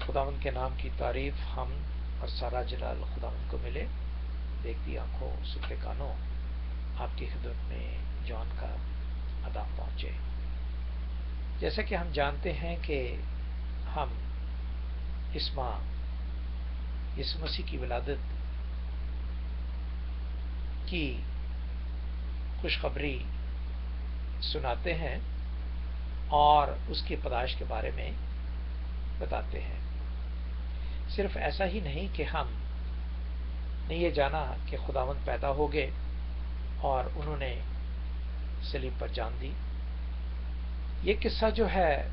خداوند کے نام کی تعریف ہم اور سارا جلال خداوند کو ملے۔ دیکھتی آنکھوں سنتے کانوں آپ کی خدمت میں جان کا ادا پہنچے۔ جیسا کہ ہم جانتے ہیں کہ ہم اس ماہ یسوع مسیح کی ولادت کی خوشخبری سناتے ہیں اور اس کی پیدائش کے بارے میں بتاتے ہیں۔ صرف ایسا ہی نہیں کہ ہم نے یہ جانا کہ خداوند پیدا ہو گئے اور انہوں نے صلیب پر جان دی۔ یہ قصہ جو ہے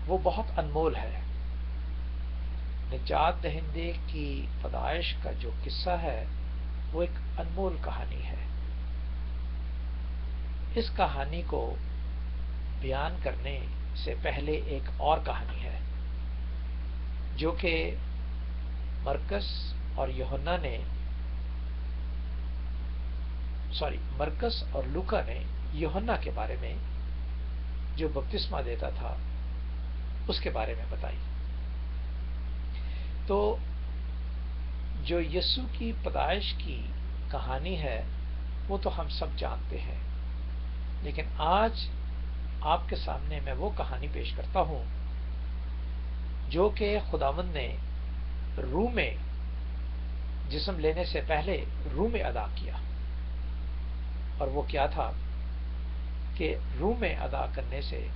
وہ بہت انمول ہے۔ نجات دہندے کی پیدائش کا جو قصہ ہے وہ ایک انمول کہانی ہے۔ اس کہانی کو بیان کرنے سے پہلے ایک اور کہانی ہے جو کہ مرکس اور یوحنا نے مرکس اور لوکا نے یوحنا کے بارے میں جو بپتسمہ دیتا تھا اس کے بارے میں بتائی۔ تو جو یسوع کی پیدائش کی کہانی ہے وہ تو ہم سب جانتے ہیں، لیکن آج آپ کے سامنے میں وہ کہانی پیش کرتا ہوں جو کہ خداوند نے روح میں جسم لینے سے پہلے روح میں ادا کیا۔ اور وہ کیا تھا کہ روح میں ادا کرنے سے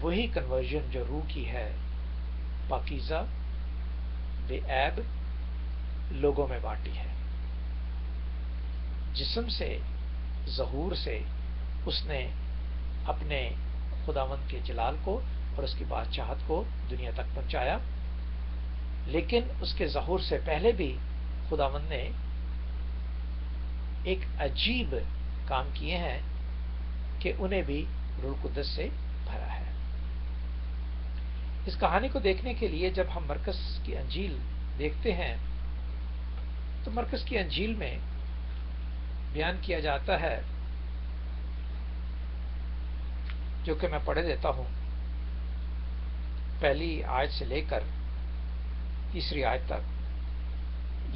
وہی کنورژن جو روح کی ہے پاکیزہ بے عیب لوگوں میں بانٹی ہے۔ جسم سے ظہور سے اس نے اپنے خداوند کے جلال کو اور اس کی بادشاہت کو دنیا تک پہنچایا، لیکن اس کے ظہور سے پہلے بھی خداوند نے ایک عجیب کام کیے ہیں کہ انہیں بھی روح القدس سے بھرا ہے۔ اس کہانی کو دیکھنے کے لیے جب ہم مرکس کی انجیل دیکھتے ہیں تو مرکس کی انجیل میں بیان کیا جاتا ہے، جو کہ میں پڑھ دیتا ہوں، پہلی آیت سے لے کر تیسری آیت تک۔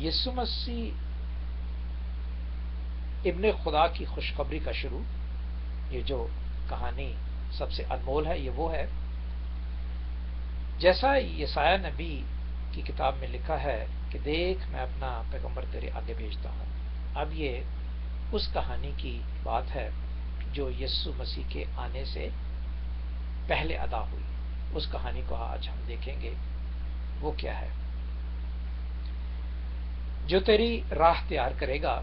یسوع مسیح ابن خدا کی خوشخبری کا شروع۔ یہ جو کہانی سب سے انمول ہے یہ وہ ہے جیسا یسایہ نبی کی کتاب میں لکھا ہے کہ دیکھ میں اپنا پیغمبر تیرے آگے بھیجتا ہوں۔ اب یہ اس کہانی کی بات ہے جو یسوع مسیح کے آنے سے پہلے ادا ہوئی۔ اس کہانی کو آج ہم دیکھیں گے وہ کیا ہے۔ جو تیری راہ تیار کرے گا۔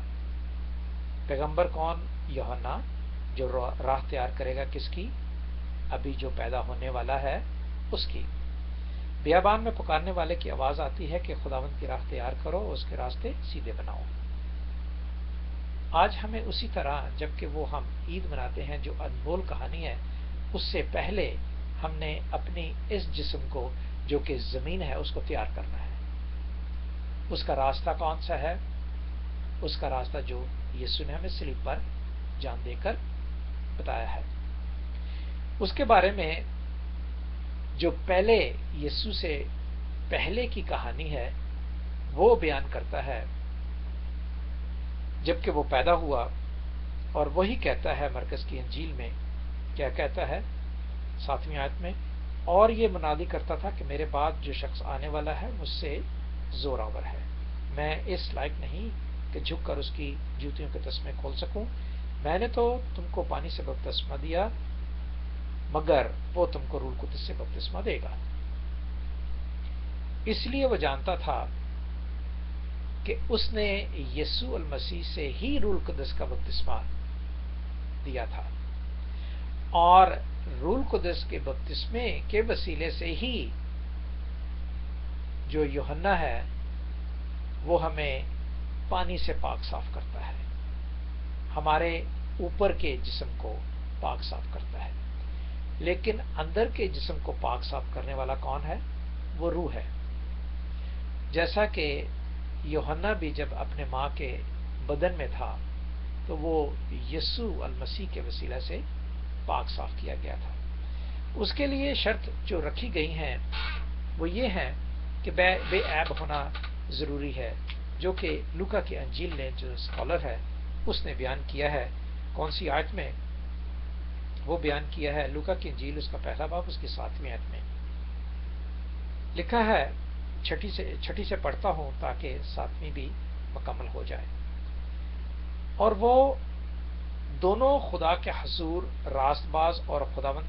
پیغمبر کون؟ یوحنا۔ جو راہ تیار کرے گا کس کی؟ ابھی جو پیدا ہونے والا ہے اس کی۔ بیابان میں پکارنے والے کی آواز آتی ہے کہ خداوند کی راہ تیار کرو، اس کے راستے سیدھے بناؤ۔ آج ہمیں اسی طرح جبکہ وہ ہم عید مناتے ہیں جو انمول کہانی ہے، اس سے پہلے ہم نے اپنی اس جسم کو جو کہ زمین ہے اس کو تیار کرنا ہے۔ اس کا راستہ کون سا ہے؟ اس کا راستہ جو یسوع نے ہمیں صلیب پر جان دے کر بتایا ہے۔ اس کے بارے میں جو پہلے یسوع سے پہلے کی کہانی ہے وہ بیان کرتا ہے جبکہ وہ پیدا ہوا، اور وہی کہتا ہے مرکز کی انجیل میں کیا کہتا ہے 7ویں آیت میں، اور یہ منادی کرتا تھا کہ میرے بعد جو شخص آنے والا ہے مجھ سے زوراور ہے، میں اس لائق نہیں کہ جھک کر اس کی جوتیوں کے تسمے کھول سکوں۔ میں نے تو تم کو پانی سے بپتسمہ دیا، مگر وہ تم کو روح القدس سے بپتسمہ دے گا۔ اس لیے وہ جانتا تھا کہ اس نے یسوع المسیح سے ہی روح القدس کا بپتسمہ دیا تھا، اور روح القدس کے بپتسمے کے وسیلے سے ہی جو یوحنا ہے وہ ہمیں پانی سے پاک صاف کرتا ہے، ہمارے اوپر کے جسم کو پاک صاف کرتا ہے، لیکن اندر کے جسم کو پاک صاف کرنے والا کون ہے؟ وہ روح ہے۔ جیسا کہ یوحنا بھی جب اپنے ماں کے بدن میں تھا تو وہ یسوع المسیح کے وسیلہ سے پاک صاف کیا گیا تھا۔ اس کے لیے شرط جو رکھی گئی ہیں وہ یہ ہے کہ بے عیب ہونا ضروری ہے، جو کہ لوکا کی انجیل نے جو اسکالر ہے اس نے بیان کیا ہے۔ کون سی آیت میں وہ بیان کیا ہے؟ لوکا کی انجیل اس کا پہلا باب اس کی 7ویں آیت میں لکھا ہے، چھٹی سے پڑھتا ہوں تاکہ 7ویں بھی مکمل ہو جائے۔ اور وہ دونوں خدا کے حضور راست باز اور خداوند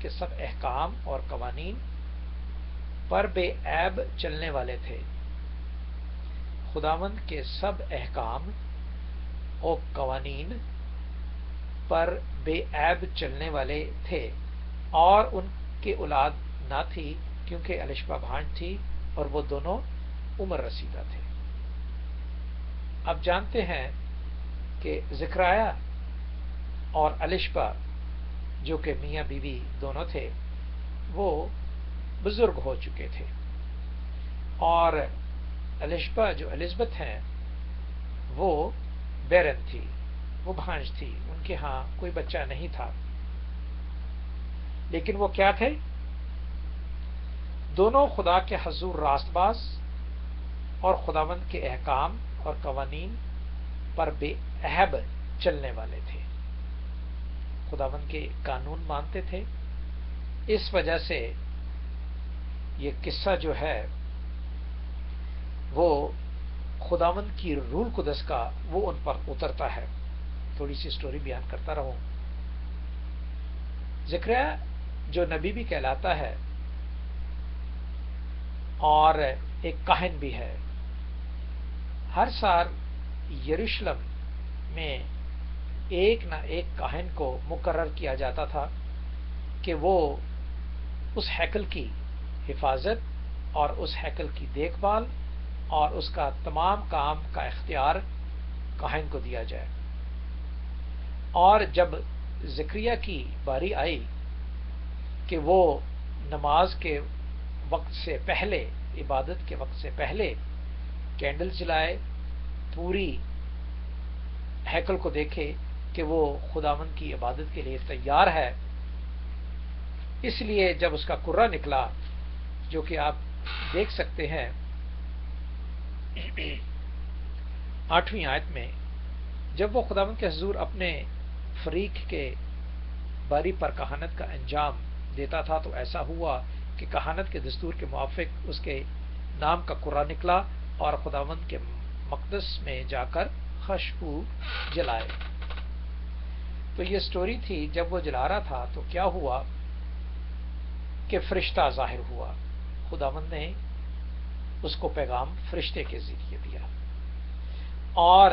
کے سب احکام اور قوانین پر بے عیب چلنے والے تھے۔ خداوند کے سب احکام اور قوانین پر بے عیب چلنے والے تھے، اور ان کی اولاد نہ تھی کیونکہ الشبہ بھانج تھی اور وہ دونوں عمر رسیدہ تھے۔ اب جانتے ہیں کہ زکریا اور الشبہ جو کہ میاں بیوی دونوں تھے وہ بزرگ ہو چکے تھے، اور الشبہ جو الزبتھ ہیں وہ بیرن تھی، وہ بھانج تھی، ان کے ہاں کوئی بچہ نہیں تھا۔ لیکن وہ کیا تھے؟ دونوں خدا کے حضور راست باز اور خداوند کے احکام اور قوانین پر بے عیب چلنے والے تھے، خداوند کے قانون مانتے تھے۔ اس وجہ سے یہ قصہ جو ہے وہ خداوند کی روح القدس کا وہ ان پر اترتا ہے۔ تھوڑی سی سٹوری بیان کرتا رہوں۔ زکریا جو نبی بھی کہلاتا ہے اور ایک کاہن بھی ہے، ہر سال یروشلم میں ایک نہ ایک کاہن کو مقرر کیا جاتا تھا کہ وہ اس ہیکل کی حفاظت اور اس ہیکل کی دیکھ بھال اور اس کا تمام کام کا اختیار کاہن کو دیا جائے۔ اور جب زکریا کی باری آئی کہ وہ نماز کے وقت سے پہلے، عبادت کے وقت سے پہلے کینڈل جلائے، پوری ہیکل کو دیکھے کہ وہ خداوند کی عبادت کے لیے تیار ہے، اس لیے جب اس کا کرہ نکلا جو کہ آپ دیکھ سکتے ہیں 8ویں آیت میں، جب وہ خداوند کے حضور اپنے فریق کے باری پر کہانت کا انجام دیتا تھا تو ایسا ہوا کہ کہانت کے دستور کے موافق اس کے نام کا کرہ نکلا اور خداوند کے مقدس میں جا کر خوشبو جلائے۔ تو یہ سٹوری تھی، جب وہ جلا رہا تھا تو کیا ہوا کہ فرشتہ ظاہر ہوا، خداوند نے اس کو پیغام فرشتے کے ذریعے دیا، اور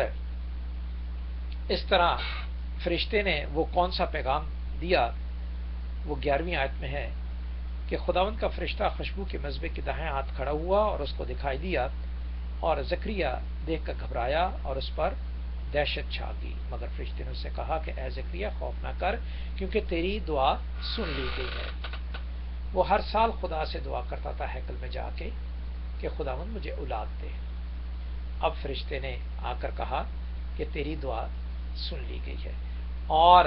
اس طرح فرشتے نے وہ کون سا پیغام دیا وہ 11ویں آیت میں ہے کہ خداوند کا فرشتہ خوشبو کے مذبح کے دائیں ہاتھ کھڑا ہوا اور اس کو دکھائی دیا، اور زکریا دیکھ کر گھبرایا اور اس پر دہشت چھا گئی، مگر فرشتے نے اس سے کہا کہ اے زکریا خوف نہ کر، کیونکہ تیری دعا سن لی گئی ہے۔ وہ ہر سال خدا سے دعا کرتا تھا ہیکل میں جا کے کہ خداوند مجھے اولاد دے۔ اب فرشتے نے آ کر کہا کہ تیری دعا سن لی گئی ہے اور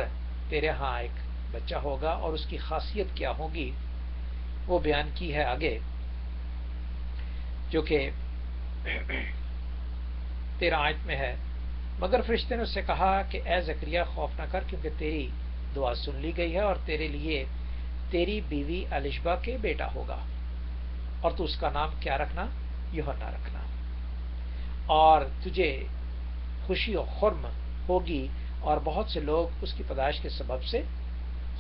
تیرے ہاں ایک بچہ ہوگا، اور اس کی خاصیت کیا ہوگی وہ بیان کی ہے آگے، جو کہ 13 آیت میں ہے۔ مگر فرشتے نے اس سے کہا کہ اے زکریا خوف نہ کر، کیونکہ تیری دعا سن لی گئی ہے، اور تیرے لیے تیری بیوی الشبہ کے بیٹا ہوگا، اور تو اس کا نام کیا رکھنا؟ یوحنا رکھنا، اور تجھے خوشی و خرم ہوگی اور بہت سے لوگ اس کی پیدائش کے سبب سے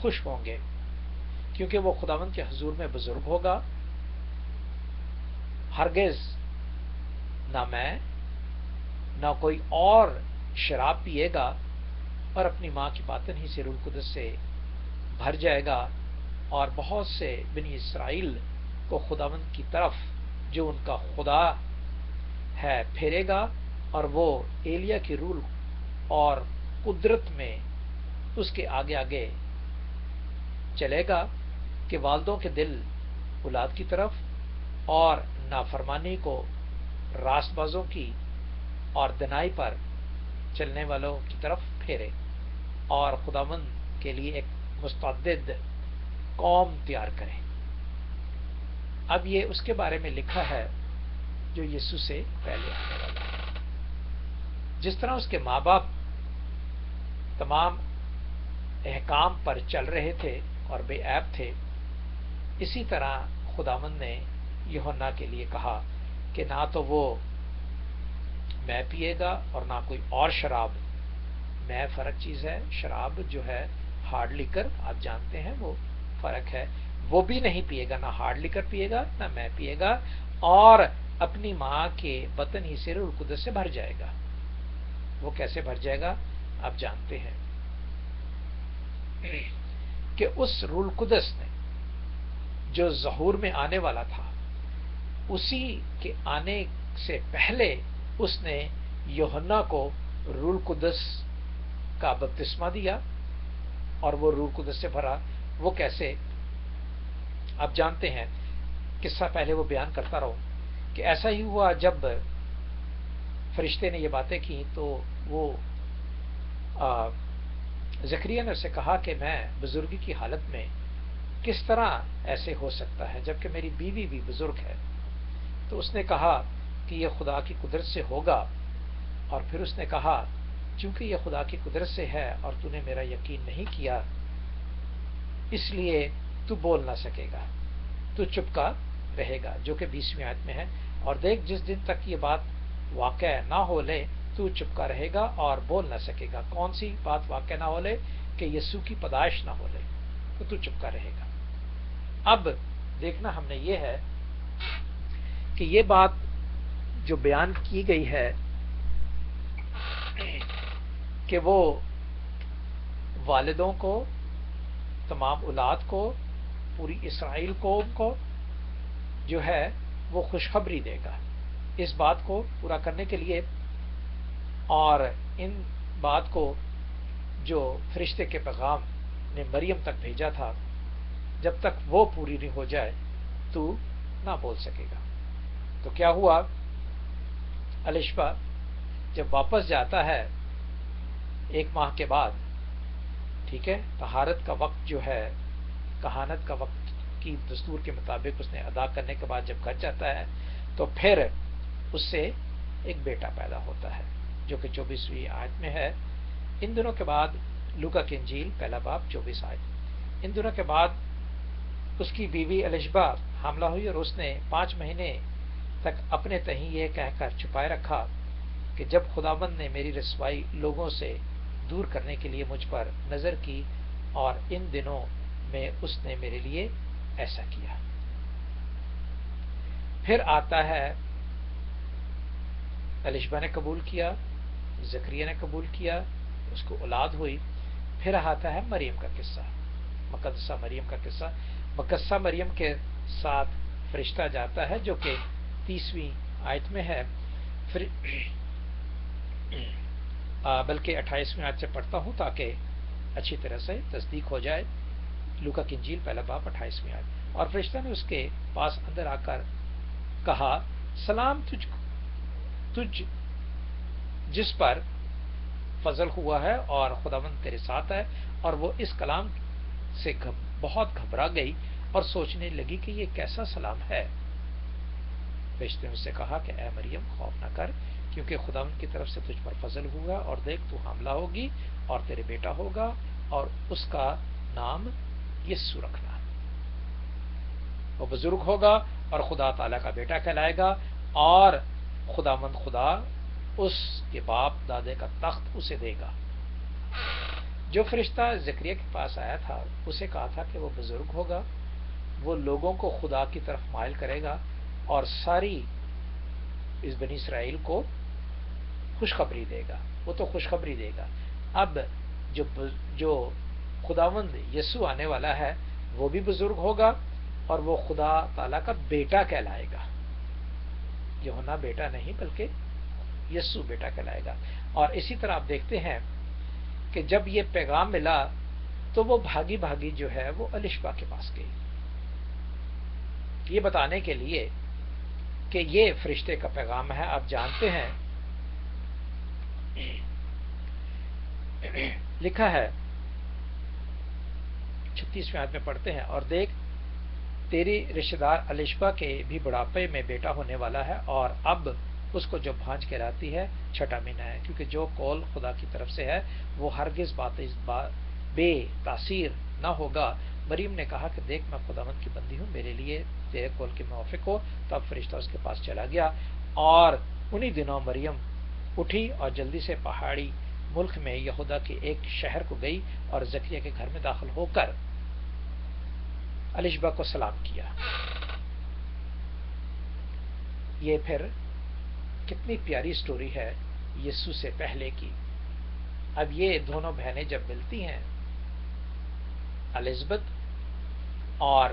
خوش ہوں گے، کیونکہ وہ خداوند کے حضور میں بزرگ ہوگا، ہرگز نہ میں نہ کوئی اور شراب پیے گا، اور اپنی ماں کی باطن ہی سے روح القدس سے بھر جائے گا، اور بہت سے بنی اسرائیل کو خداوند کی طرف جو ان کا خدا ہے پھیرے گا، اور وہ ایلیا کی روح اور قدرت میں اس کے آگے آگے چلے گا کہ والدوں کے دل اولاد کی طرف اور نافرمانی کو راست بازوں کی اور دنائی پر چلنے والوں کی طرف پھیرے، اور خداوند کے لیے ایک مستعد قوم تیار کریں۔ اب یہ اس کے بارے میں لکھا ہے جو یسوع سے پہلے آنے والا ہے۔ جس طرح اس کے ماں باپ تمام احکام پر چل رہے تھے اور بے عیب تھے، اسی طرح خداوند نے یوحنا کے لیے کہا کہ نہ تو وہ میں پیے گا اور نہ کوئی اور شراب۔ میں فرق چیز ہے، شراب جو ہے ہارڈ لیکر آپ جانتے ہیں وہ فرق ہے، وہ بھی نہیں پیے گا، نہ ہارڈ لیکر پیے گا نہ میں پیے گا، اور اپنی ماں کے بطن ہی سے روح القدس سے بھر جائے گا۔ وہ کیسے بھر جائے گا آپ جانتے ہیں کہ اس روح القدس نے جو ظہور میں آنے والا تھا، اسی کے آنے سے پہلے اس نے یوحنا کو روح القدس کا بپتسمہ دیا اور وہ روح القدس سے بھرا۔ وہ کیسے آپ جانتے ہیں، قصہ پہلے وہ بیان کرتا رہو کہ ایسا ہی ہوا جب فرشتے نے یہ باتیں کی تو وہ زکریا نے اسے کہا کہ میں بزرگی کی حالت میں کس طرح ایسے ہو سکتا ہے جبکہ میری بیوی بھی بزرگ ہے؟ تو اس نے کہا کہ یہ خدا کی قدرت سے ہوگا، اور پھر اس نے کہا چونکہ یہ خدا کی قدرت سے ہے اور تو نے میرا یقین نہیں کیا، اس لیے تو بول نہ سکے گا، تو چپ کا رہے گا، جو کہ 20ویں آیت میں ہے۔ اور دیکھ جس دن تک یہ بات واقع نہ ہو لے تو چپ کا رہے گا اور بول نہ سکے گا۔ کون سی بات واقع نہ ہو لے؟ کہ یسوع کی پیدائش نہ ہو لے تو چپ کا رہے گا۔ اب دیکھنا ہم نے یہ ہے کہ یہ بات جو بیان کی گئی ہے کہ وہ والدوں کو، تمام اولاد کو، پوری اسرائیل قوم کو جو ہے وہ خوشخبری دے گا اس بات کو پورا کرنے کے لیے، اور ان بات کو جو فرشتے کے پیغام نے مریم تک بھیجا تھا، جب تک وہ پوری نہیں ہو جائے تو نہ بول سکے گا۔ تو کیا ہوا؟ الشبا جب واپس جاتا ہے 1 ماہ کے بعد، ٹھیک ہے، طہارت کا وقت جو ہے، کہانت کا وقت کی دستور کے مطابق اس نے ادا کرنے کے بعد جب گھر جاتا ہے تو پھر اس سے ایک بیٹا پیدا ہوتا ہے جو کہ 24ویں آیت میں ہے۔ ان دنوں کے بعد لوکا کی انجیل 1 باب 24 آیت، ان دنوں کے بعد اس کی بیوی الشبا حاملہ ہوئی اور اس نے 5 مہینے تک اپنے تہیں یہ کہہ کر چھپائے رکھا کہ جب خداوند نے میری رسوائی لوگوں سے دور کرنے کے لیے مجھ پر نظر کی، اور ان دنوں میں اس نے میرے لیے ایسا کیا۔ پھر آتا ہے الشبا نے قبول کیا، زکریا نے قبول کیا، اس کو اولاد ہوئی۔ پھر آتا ہے مریم کا قصہ، مقدسہ مریم کا قصہ۔ مقدسہ مریم کے ساتھ فرشتہ جاتا ہے جو کہ 30ویں آیت میں ہے، بلکہ 28ویں آیت سے پڑھتا ہوں تاکہ اچھی طرح سے تصدیق ہو جائے۔ لوکا کی انجیل 1 باب 28ویں آیت، اور فرشتہ نے اس کے پاس اندر آ کر کہا سلام تجھ جس پر فضل ہوا ہے اور خداوند تیرے ساتھ ہے۔ اور وہ اس کلام سے بہت گھبرا گئی اور سوچنے لگی کہ یہ کیسا سلام ہے۔ فرشتے نے اس سے کہا کہ اے مریم خوف نہ کر، کیونکہ خداوند کی طرف سے تجھ پر فضل ہوا، اور دیکھ تو حاملہ ہوگی اور تیرے بیٹا ہوگا اور اس کا نام یسوع رکھنا۔ وہ بزرگ ہوگا اور خدا تعالیٰ کا بیٹا کہلائے گا، اور خداوند خدا اس کے باپ دادے کا تخت اسے دے گا۔ جو فرشتہ زکریا کے پاس آیا تھا اسے کہا تھا کہ وہ بزرگ ہوگا، وہ لوگوں کو خدا کی طرف مائل کرے گا اور ساری اس بنی اسرائیل کو خوشخبری دے گا۔ وہ تو خوشخبری دے گا۔ اب جو خداوند یسوع آنے والا ہے وہ بھی بزرگ ہوگا اور وہ خدا تعالیٰ کا بیٹا کہلائے گا۔ یوحنا بیٹا نہیں بلکہ یسوع بیٹا کہلائے گا۔ اور اسی طرح آپ دیکھتے ہیں کہ جب یہ پیغام ملا تو وہ بھاگی بھاگی جو ہے وہ الشبا کے پاس گئی، یہ بتانے کے لیے کہ یہ فرشتے کا پیغام ہے۔ آپ جانتے ہیں لکھا ہے 36ویں آیت میں پڑھتے ہیں، اور دیکھ تیری رشتہ دار الشبا کے بھی بڑھاپے میں بیٹا ہونے والا ہے، اور اب اس کو جو بھانج کہلاتی ہے چھٹا مہینہ ہے، کیونکہ جو قول خدا کی طرف سے ہے وہ ہرگز بے تاثیر نہ ہوگا۔ مریم نے کہا کہ دیکھ میں خداوند کی بندی ہوں، میرے لیے تیرے قول کے موافق ہو۔ تب فرشتہ اس کے پاس چلا گیا، اور انہی دنوں مریم اٹھی اور جلدی سے پہاڑی ملک میں یہودا کے ایک شہر کو گئی اور زکریا کے گھر میں داخل ہو کر الشبا کو سلام کیا۔ یہ پھر کتنی پیاری سٹوری ہے یسوع سے پہلے کی۔ اب یہ دونوں بہنیں جب ملتی ہیں، الزبتھ اور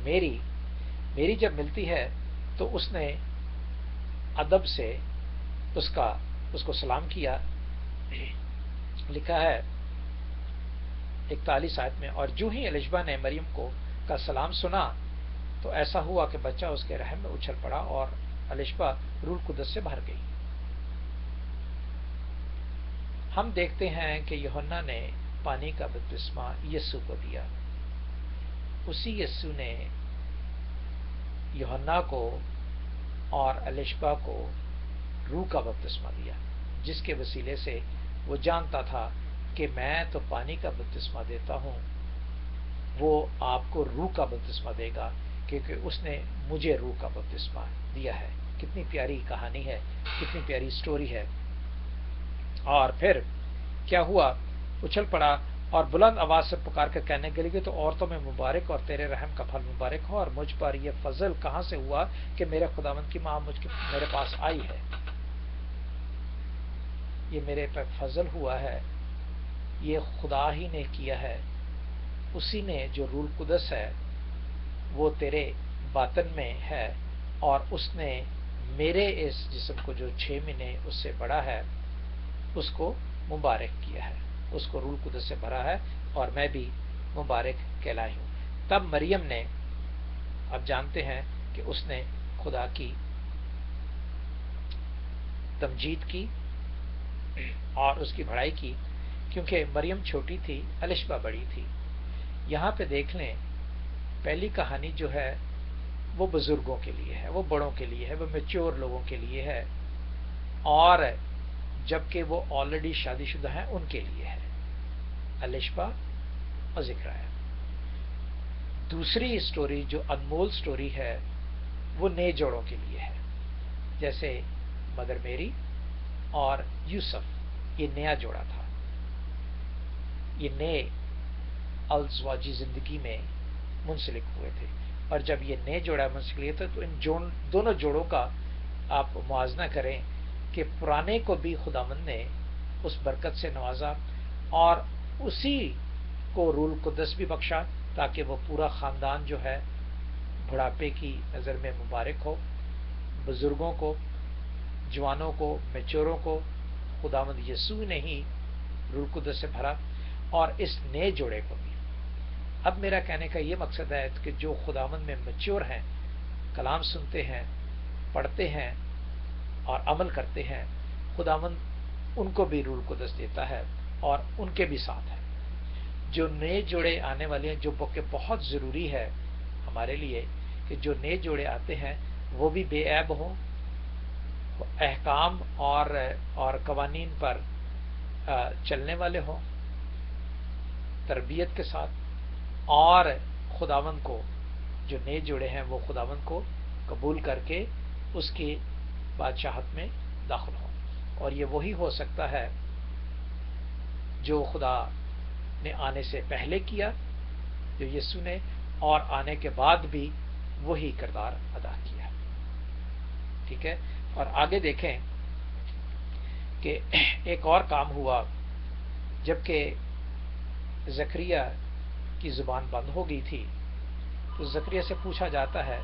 میری جب ملتی ہے تو اس نے ادب سے اس کو سلام کیا۔ لکھا ہے 41 آیت میں، اور جو ہی الشبا نے مریم کا سلام سنا تو ایسا ہوا کہ بچہ اس کے رحم میں اچھل پڑا اور الشبا روح القدس سے بھر گئی۔ ہم دیکھتے ہیں کہ یوحنا نے پانی کا بپتسمہ یسوع کو دیا، اسی یسوع نے یوحنا کو اور الشبا کو روح کا بپتسمہ دیا، جس کے وسیلے سے وہ جانتا تھا کہ میں تو پانی کا بپتسمہ دیتا ہوں، وہ آپ کو روح کا بپتسمہ دے گا، کیونکہ اس نے مجھے روح کا بپتسمہ دیا ہے۔ کتنی پیاری کہانی ہے، کتنی پیاری سٹوری ہے۔ اور پھر کیا ہوا؟ اچھل پڑا اور بلند آواز سے پکار کر کہنے کے لیے تو عورتوں میں مبارک اور تیرے رحم کا پھل مبارک ہو، اور مجھ پر یہ فضل کہاں سے ہوا کہ میرے خداوند کی ماں میرے پاس آئی ہے۔ یہ میرے پر فضل ہوا ہے، یہ خدا ہی نے کیا ہے، اسی نے جو روح القدس ہے وہ تیرے باطن میں ہے، اور اس نے میرے اس جسم کو جو 6 مہینے اس سے بڑا ہے اس کو مبارک کیا ہے، اس کو روح القدس سے بھرا ہے، اور میں بھی مبارک کہلائی ہوں۔ تب مریم نے، اب جانتے ہیں کہ اس نے خدا کی تمجید کی اور اس کی بڑائی کی، کیونکہ مریم چھوٹی تھی، الشبا بڑی تھی۔ یہاں پہ دیکھ لیں، پہلی کہانی جو ہے وہ بزرگوں کے لیے ہے، وہ بڑوں کے لیے ہے، وہ میچور لوگوں کے لیے ہے، اور جبکہ وہ آلریڈی شادی شدہ ہیں ان کے لیے ہے، الشبا اور زکریا۔ دوسری سٹوری جو انمول سٹوری ہے وہ نئے جوڑوں کے لیے ہے، جیسے مدر میری اور یوسف، یہ نیا جوڑا تھا، یہ نئے الزواجی زندگی میں منسلک ہوئے تھے، اور جب یہ نئے جوڑا منسلک ہوئے تھے تو ان دونوں جوڑوں کا آپ موازنہ کریں کہ پرانے کو بھی خداوند نے اس برکت سے نوازا، اور اسی کو روح القدس بھی بخشا تاکہ وہ پورا خاندان جو ہے بڑھاپے کی نظر میں مبارک ہو۔ بزرگوں کو، جوانوں کو، میچوروں کو خداوند یسوع نے ہی روح القدس سے بھرا، اور اس نئے جوڑے کو بھی۔ اب میرا کہنے کا یہ مقصد ہے کہ جو خداوند میں میچور ہیں، کلام سنتے ہیں، پڑھتے ہیں اور عمل کرتے ہیں، خداوند ان کو بھی روح القدس دیتا ہے اور ان کے بھی ساتھ ہے۔ جو نئے جوڑے آنے والے ہیں، جو کہ بہت ضروری ہے ہمارے لیے کہ جو نئے جوڑے آتے ہیں وہ بھی بے عیب ہوں، احکام اور قوانین پر چلنے والے ہوں تربیت کے ساتھ، اور خداوند کو، جو نئے جوڑے ہیں وہ خداوند کو قبول کر کے اس کی بادشاہت میں داخل ہوں۔ اور یہ وہی ہو سکتا ہے جو خدا نے آنے سے پہلے کیا، جو یسوع نے، اور آنے کے بعد بھی وہی کردار ادا کیا۔ ٹھیک ہے، اور آگے دیکھیں کہ ایک اور کام ہوا، جبکہ زکریا کی زبان بند ہو گئی تھی تو زکریا سے پوچھا جاتا ہے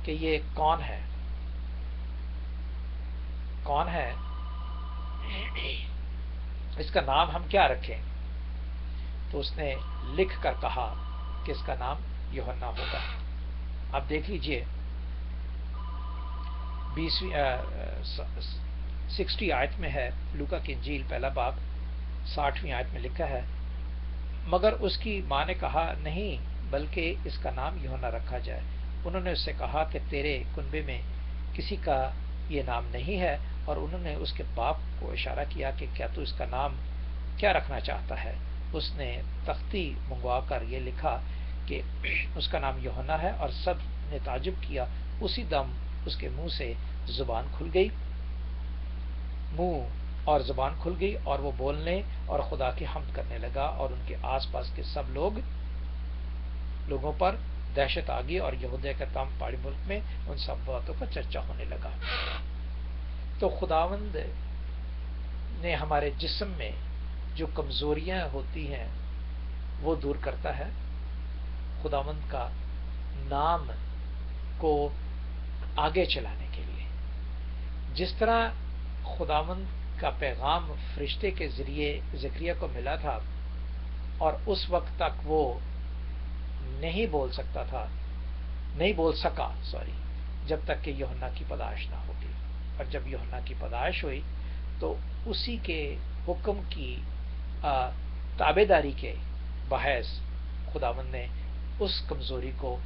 کہ یہ کون ہے، کون ہے، اس کا نام ہم کیا رکھیں؟ تو اس نے لکھ کر کہا کہ اس کا نام یوحنا ہوگا۔ آپ دیکھ لیجئے 60 آیت میں ہے، لوکا کی انجیل پہلا باب 60ویں آیت میں لکھا ہے مگر اس کی ماں نے کہا نہیں، بلکہ اس کا نام یوحنا رکھا جائے۔ انہوں نے اس سے کہا کہ تیرے کنبے میں کسی کا یہ نام نہیں ہے، اور انہوں نے اس کے باپ کو اشارہ کیا کہ کیا تو اس کا نام کیا رکھنا چاہتا ہے؟ اس نے تختی منگوا کر یہ لکھا کہ اس کا نام یوحنا ہے، اور سب نے تعجب کیا۔ اسی دم اس کے منہ سے زبان کھل گئی، منہ اور زبان کھل گئی، اور وہ بولنے اور خدا کی حمد کرنے لگا، اور ان کے آس پاس کے سب لوگوں پر دہشت آ گئی، اور یہودیہ کے تمام پہاڑی ملک میں ان سب باتوں کا چرچا ہونے لگا۔ تو خداوند نے ہمارے جسم میں جو کمزوریاں ہوتی ہیں وہ دور کرتا ہے، خداوند کا نام کو آگے چلانے کے لیے۔ جس طرح خداوند کا پیغام فرشتے کے ذریعے زکریا کو ملا تھا، اور اس وقت تک وہ نہیں بول سکا جب تک کہ یوحنا کی پیدائش نہ ہوگی، اور جب یوحنا کی پیدائش ہوئی تو اسی کے حکم کی تابع داری کے باعث خداوند نے اس کمزوری کو،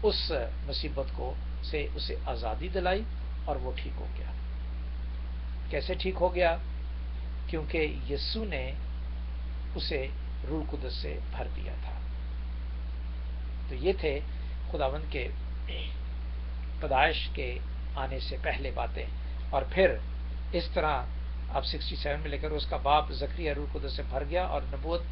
اس مصیبت کو سے اسے آزادی دلائی، اور وہ ٹھیک ہو گیا۔ کیسے ٹھیک ہو گیا؟ کیونکہ یسوع نے اسے روح القدس سے بھر دیا تھا۔ تو یہ تھے خداوند کے پیدائش کے آنے سے پہلے باتیں۔ اور پھر اس طرح اب 67 میں لے کر اس کا باپ زکریا روح القدس سے بھر گیا، اور نبوت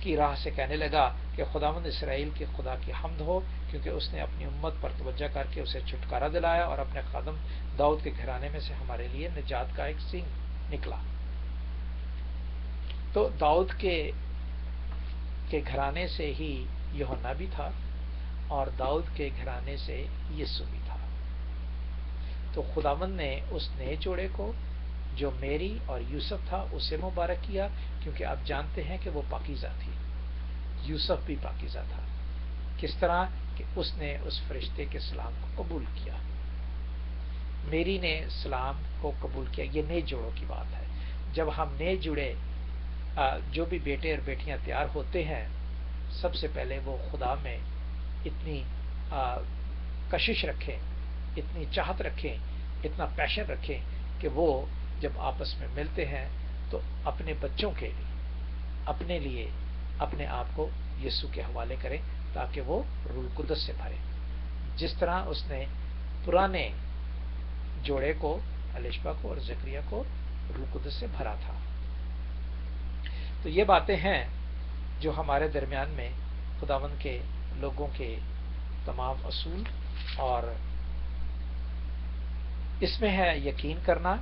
کی راہ سے کہنے لگا کہ خداوند اسرائیل کے خدا کی حمد ہو، کیونکہ اس نے اپنی امت پر توجہ کر کے اسے چھٹکارا دلایا، اور اپنے خادم داؤد کے گھرانے میں سے ہمارے لیے نجات کا ایک سنگ نکلا۔ تو داؤد کے گھرانے سے ہی یوحنا بھی تھا، اور داؤد کے گھرانے سے یسوع بھی تھا۔ تو خداوند نے اس نئے جوڑے کو جو میری اور یوسف تھا اسے مبارک کیا، کیونکہ آپ جانتے ہیں کہ وہ پاکیزہ تھی، یوسف بھی پاکیزہ تھا۔ کس طرح کہ اس نے اس فرشتے کے سلام کو قبول کیا، میری نے سلام کو قبول کیا۔ یہ نئے جوڑوں کی بات ہے۔ جب ہم نئے جڑے جو بھی بیٹے اور بیٹیاں تیار ہوتے ہیں، سب سے پہلے وہ خدا میں اتنی کشش رکھیں، اتنی چاہت رکھیں، اتنا پیشن رکھیں کہ وہ جب آپس میں ملتے ہیں تو اپنے بچوں کے لیے، اپنے لیے اپنے آپ کو یسوع کے حوالے کریں، تاکہ وہ روح القدس سے بھرے، جس طرح اس نے پرانے جوڑے کو، الشبا کو اور زکریا کو روح القدس سے بھرا تھا۔ تو یہ باتیں ہیں جو ہمارے درمیان میں خداوند کے لوگوں کے تمام اصول، اور اس میں ہے یقین کرنا۔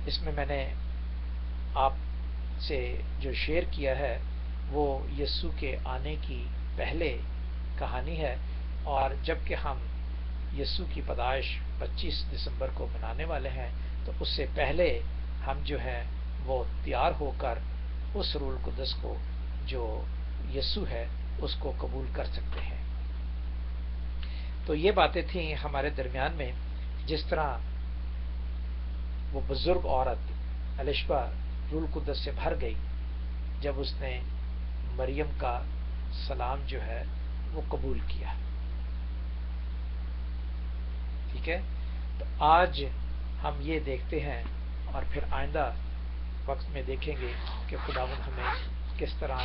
اس میں نے آپ سے جو شیئر کیا ہے وہ یسوع کے آنے کی پہلے کہانی ہے، اور جب کہ ہم یسوع کی پیدائش 25 دسمبر کو منانے والے ہیں، تو اس سے پہلے ہم جو ہے وہ تیار ہو کر اس روح القدس کو جو یسوع ہے اس کو قبول کر سکتے ہیں۔ تو یہ باتیں تھیں ہمارے درمیان میں۔ جس طرح وہ بزرگ عورت الشبا روح القدس سے بھر گئی جب اس نے مریم کا سلام جو ہے وہ قبول کیا، ٹھیک ہے۔ تو آج ہم یہ دیکھتے ہیں، اور پھر آئندہ وقت میں دیکھیں گے کہ خداوند ہمیں کس طرح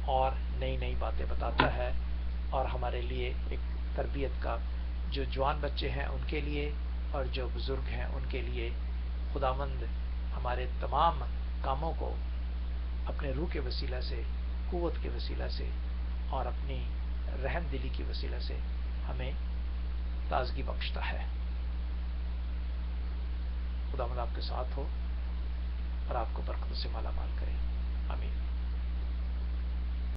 اور نئی باتیں بتاتا ہے، اور ہمارے لیے ایک تربیت کا، جو جوان بچے ہیں ان کے لیے اور جو بزرگ ہیں ان کے لیے، خداوند ہمارے تمام کاموں کو اپنے روح کے وسیلہ سے، قوت کے وسیلہ سے، اور اپنی رحم دلی کی وسیلہ سے ہمیں تازگی بخشتا ہے۔ خداوند آپ کے ساتھ ہو اور آپ کو برکتوں سے مالا مال کرے، آمین۔